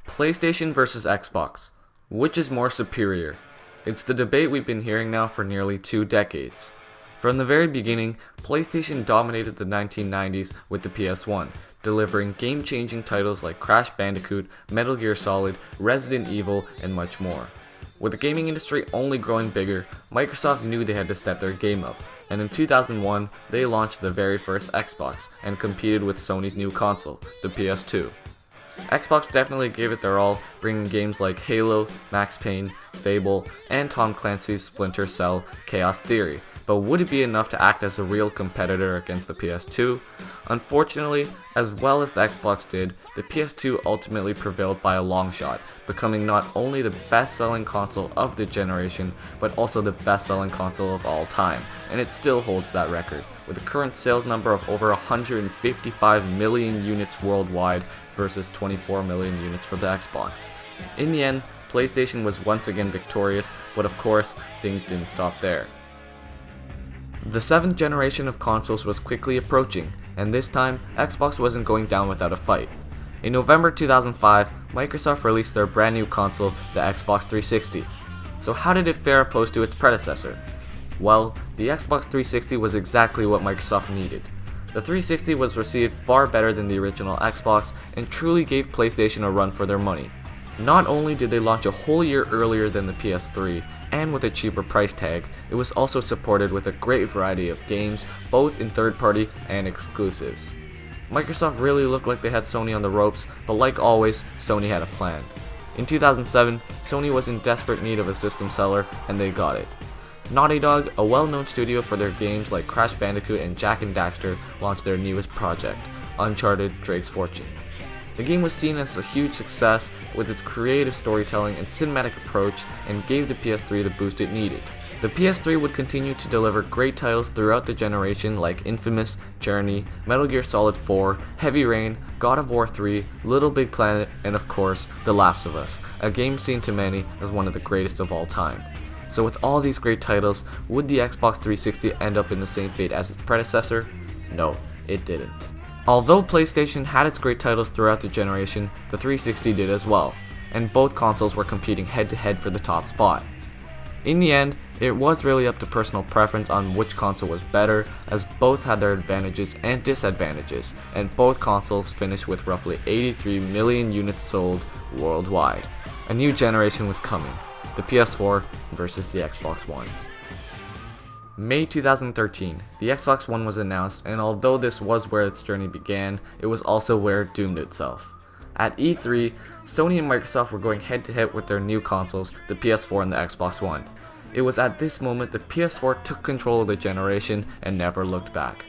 PlayStation versus Xbox. Which is more superior? It's the debate we've been hearing now for nearly 2 decades. From the very beginning, PlayStation dominated the 1990s with the PS1, delivering game-changing titles like Crash Bandicoot, Metal Gear Solid, Resident Evil, and much more. With the gaming industry only growing bigger, Microsoft knew they had to step their game up, and in 2001, they launched the very first Xbox and competed with Sony's new console, the PS2. Xbox definitely gave it their all, bringing games like Halo, Max Payne, Fable, and Tom Clancy's Splinter Cell: Chaos Theory, but would it be enough to act as a real competitor against the PS2? Unfortunately, as well as the Xbox did, the PS2 ultimately prevailed by a long shot, becoming not only the best-selling console of the generation, but also the best-selling console of all time, and it still holds that record, with a current sales number of over 155 million units worldwide versus 24 million units for the Xbox. In the end, PlayStation was once again victorious, but of course, things didn't stop there. The 7th generation of consoles was quickly approaching, and this time, Xbox wasn't going down without a fight. In November 2005, Microsoft released their brand new console, the Xbox 360. So how did it fare opposed to its predecessor? Well, the Xbox 360 was exactly what Microsoft needed. The 360 was received far better than the original Xbox and truly gave PlayStation a run for their money. Not only did they launch a whole year earlier than the PS3, and with a cheaper price tag, it was also supported with a great variety of games, both in third-party and exclusives. Microsoft really looked like they had Sony on the ropes, but like always, Sony had a plan. In 2007, Sony was in desperate need of a system seller, and they got it. Naughty Dog, a well-known studio for their games like Crash Bandicoot and Jak and Daxter, launched their newest project, Uncharted: Drake's Fortune. The game was seen as a huge success with its creative storytelling and cinematic approach, and gave the PS3 the boost it needed. The PS3 would continue to deliver great titles throughout the generation like Infamous, Journey, Metal Gear Solid 4, Heavy Rain, God of War 3, Little Big Planet, and of course, The Last of Us, a game seen to many as one of the greatest of all time. So with all these great titles, would the Xbox 360 end up in the same fate as its predecessor? No, it didn't. Although PlayStation had its great titles throughout the generation, the 360 did as well, and both consoles were competing head-to-head for the top spot. In the end, it was really up to personal preference on which console was better, as both had their advantages and disadvantages, and both consoles finished with roughly 83 million units sold worldwide. A new generation was coming, the PS4 versus the Xbox One. May 2013, the Xbox One was announced, and although this was where its journey began, it was also where it doomed itself. At E3, Sony and Microsoft were going head-to-head with their new consoles, the PS4 and the Xbox One. It was at this moment the PS4 took control of the generation and never looked back.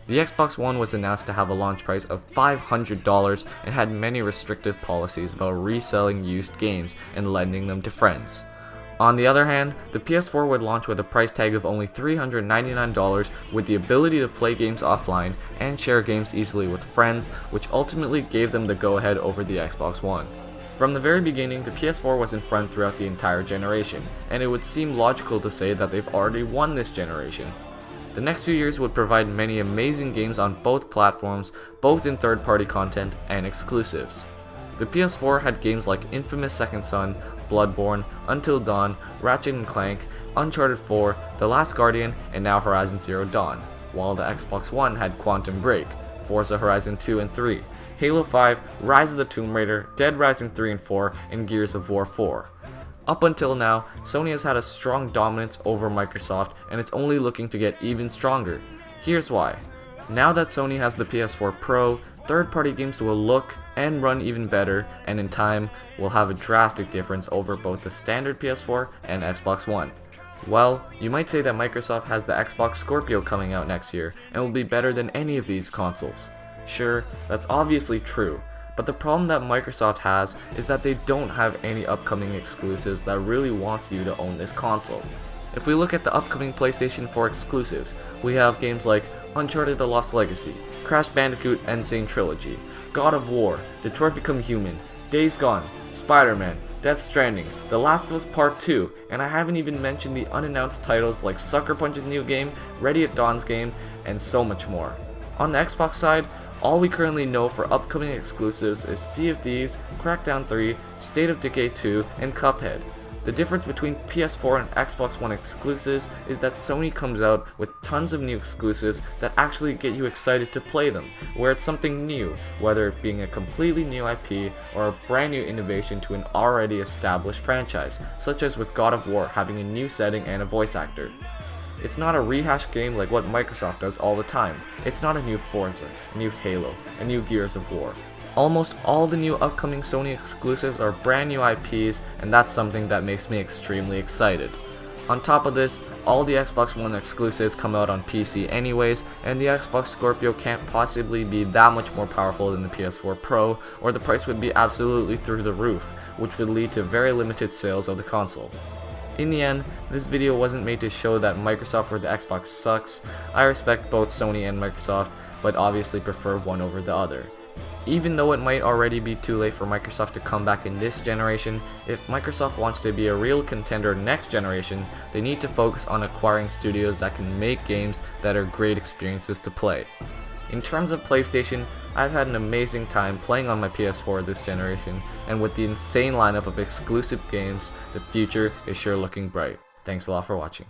The Xbox One was announced to have a launch price of $500 and had many restrictive policies about reselling used games and lending them to friends. On the other hand, the PS4 would launch with a price tag of only $399 with the ability to play games offline and share games easily with friends, which ultimately gave them the go-ahead over the Xbox One. From the very beginning, the PS4 was in front throughout the entire generation, and it would seem logical to say that they've already won this generation. The next few years would provide many amazing games on both platforms, both in third-party content and exclusives. The PS4 had games like Infamous Second Son, Bloodborne, Until Dawn, Ratchet & Clank, Uncharted 4, The Last Guardian, and now Horizon Zero Dawn, while the Xbox One had Quantum Break, Forza Horizon 2 and 3, Halo 5, Rise of the Tomb Raider, Dead Rising 3 and 4, and Gears of War 4. Up until now, Sony has had a strong dominance over Microsoft, and it's only looking to get even stronger. Here's why. Now that Sony has the PS4 Pro, third-party games will look and run even better, and in time, will have a drastic difference over both the standard PS4 and Xbox One. Well, you might say that Microsoft has the Xbox Scorpio coming out next year, and will be better than any of these consoles. Sure, that's obviously true, but the problem that Microsoft has is that they don't have any upcoming exclusives that really wants you to own this console. If we look at the upcoming PlayStation 4 exclusives, we have games like Uncharted: The Lost Legacy, Crash Bandicoot: Insane Trilogy, God of War, Detroit Become Human, Days Gone, Spider-Man, Death Stranding, The Last of Us Part 2, and I haven't even mentioned the unannounced titles like Sucker Punch's new game, Ready at Dawn's game, and so much more. On the Xbox side, all we currently know for upcoming exclusives is Sea of Thieves, Crackdown 3, State of Decay 2, and Cuphead. The difference between PS4 and Xbox One exclusives is that Sony comes out with tons of new exclusives that actually get you excited to play them, where it's something new, whether it being a completely new IP or a brand new innovation to an already established franchise, such as with God of War having a new setting and a voice actor. It's not a rehash game like what Microsoft does all the time. It's not a new Forza, a new Halo, a new Gears of War. Almost all the new upcoming Sony exclusives are brand new IPs, and that's something that makes me extremely excited. On top of this, all the Xbox One exclusives come out on PC anyways, and the Xbox Scorpio can't possibly be that much more powerful than the PS4 Pro, or the price would be absolutely through the roof, which would lead to very limited sales of the console. In the end, this video wasn't made to show that Microsoft or the Xbox sucks. I respect both Sony and Microsoft, but obviously prefer one over the other. Even though it might already be too late for Microsoft to come back in this generation, if Microsoft wants to be a real contender next generation, they need to focus on acquiring studios that can make games that are great experiences to play. In terms of PlayStation, I've had an amazing time playing on my PS4 this generation, and with the insane lineup of exclusive games, the future is sure looking bright. Thanks a lot for watching.